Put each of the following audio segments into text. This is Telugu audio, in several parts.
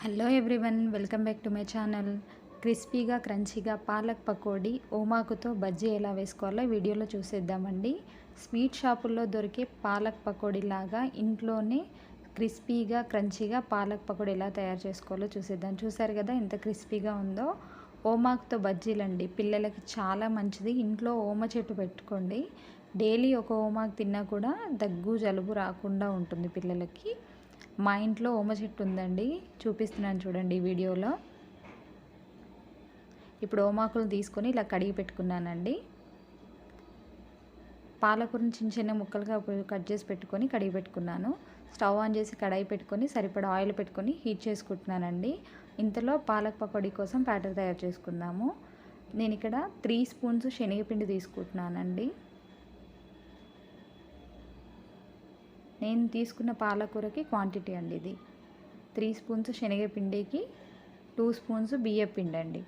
Hello everyone, welcome back to my channel. క్రిస్పీగా క్రంచీగా పాలక్ పకోడీ ఓమాకుతో బజ్జీ ఎలా వేసుకోవాలో వీడియోలో చూసేద్దామండి. స్వీట్ షాపుల్లో దొరికే పాలక్ పకోడీ లాగా ఇంట్లోనే క్రిస్పీగా క్రంచీగా పాలక్ పకోడీ ఎలా తయారు చేసుకోవాలో చూసేద్దాం. చూసారు కదా ఎంత క్రిస్పీగా ఉందో. ఓమాకుతో బజ్జీలండి, పిల్లలకి చాలా మంచిది. ఇంట్లో ఓమ చెట్టు పెట్టుకోండి. డైలీ ఒక ఓమాకు తిన్నా కూడా దగ్గు జలుబు రాకుండా ఉంటుంది పిల్లలకి. మా ఇంట్లో ఓమ చెట్టు ఉందండి, చూపిస్తున్నాను చూడండి వీడియోలో. ఇప్పుడు ఓమాకులు తీసుకొని ఇలా కడిగి పెట్టుకున్నానండి. పాలకూరని చిన్న చిన్న ముక్కలుగా కట్ చేసి పెట్టుకొని కడిగి పెట్టుకున్నాను. స్టవ్ ఆన్ చేసి కడాయి పెట్టుకొని సరిపడా ఆయిల్ పెట్టుకొని హీట్ చేసుకుంటున్నానండి. ఇంతలో పాలక్ పకోడీ కోసం బ్యాటర్ తయారు చేసుకుందాము. నేను ఇక్కడ 3 స్పూన్స్ శనగపిండి తీసుకుంటున్నానండి. నేను తీసుకున్న పాలకూరకి క్వాంటిటీ అండి ఇది. 3 స్పూన్స్ శనగపిండికి 2 స్పూన్స్ బియ్యపిండి అండి.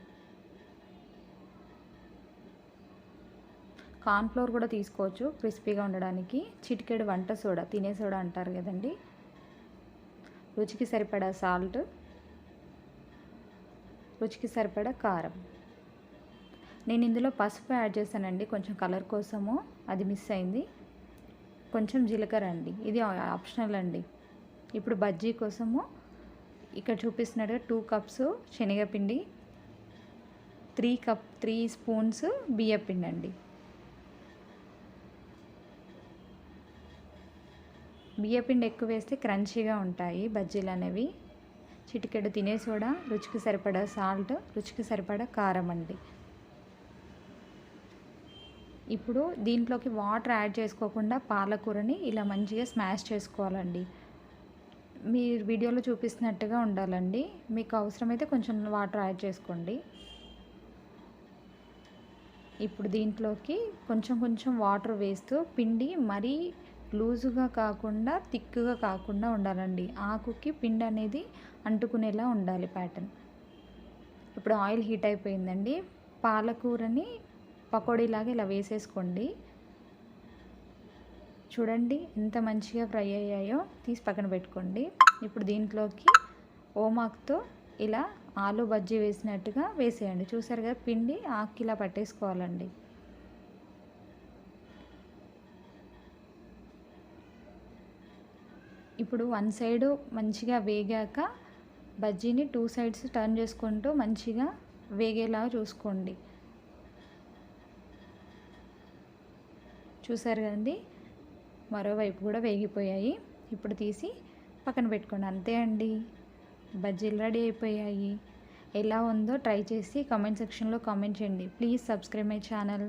కార్న్ఫ్లోర్ కూడా తీసుకోవచ్చు క్రిస్పీగా ఉండడానికి. చిటికెడు వంట సోడా, తినే సోడా అంటారు కదండి. రుచికి సరిపడా సాల్ట్, రుచికి సరిపడా కారం. నేను ఇందులో పసుపు యాడ్ చేశానండి కొంచెం కలర్ కోసము, అది మిస్ అయింది. కొంచెం జీలకర్ర అండి, ఇది ఆప్షనల్ అండి. ఇప్పుడు బజ్జీ కోసము ఇక్కడ చూపిస్తున్నట్టుగా 2 కప్స్ శనగపిండి, 3 స్పూన్స్ బియ్యపిండి అండి. బియ్యపిండి ఎక్కువ వేస్తే క్రంచీగా ఉంటాయి బజ్జీలు అనేవి. చిటికెడు తినే సోడా, రుచికి సరిపడా సాల్ట్, రుచికి సరిపడా కారం అండి. ఇప్పుడు దీంట్లోకి వాటర్ యాడ్ చేసుకోకుండా పాలకూరని ఇలా మంచిగా స్మాష్ చేసుకోవాలండి. మీరు వీడియోలో చూపిస్తున్నట్టుగా ఉండాలండి. మీకు అవసరమైతే కొంచెం వాటర్ యాడ్ చేసుకోండి. ఇప్పుడు దీంట్లోకి కొంచెం కొంచెం వాటర్ వేస్తూ పిండి మరీ లూజుగా కాకుండా థిక్గా కాకుండా ఉండాలండి. ఆకుకి పిండి అనేది అంటుకునేలా ఉండాలి ప్యాటర్న్. ఇప్పుడు ఆయిల్ హీట్ అయిపోయిందండి. పాలకూరని పకోడీలాగా ఇలా వేసేసుకోండి. చూడండి ఎంత మంచిగా ఫ్రై అయ్యాయో, తీసి పక్కన పెట్టుకోండి. ఇప్పుడు దీంట్లోకి ఓమాకుతో ఇలా ఆలు బజ్జీ వేసినట్టుగా వేసేయండి. చూసారు కదా, పిండి ఆకుకి ఇలా పట్టేసుకోవాలండి. ఇప్పుడు 1 సైడు మంచిగా వేగాక బజ్జీని 2 సైడ్స్ టర్న్ చేసుకుంటూ మంచిగా వేగేలా చూసుకోండి. చూసారు కదండి, మరోవైపు కూడా వేగిపోయాయి. ఇప్పుడు తీసి పక్కన పెట్టుకోండి. అంతే అండి, బజ్జీలు రెడీ అయిపోయాయి. ఎలా ఉందో ట్రై చేసి కామెంట్ సెక్షన్లో కామెంట్ చేయండి. Please subscribe my channel.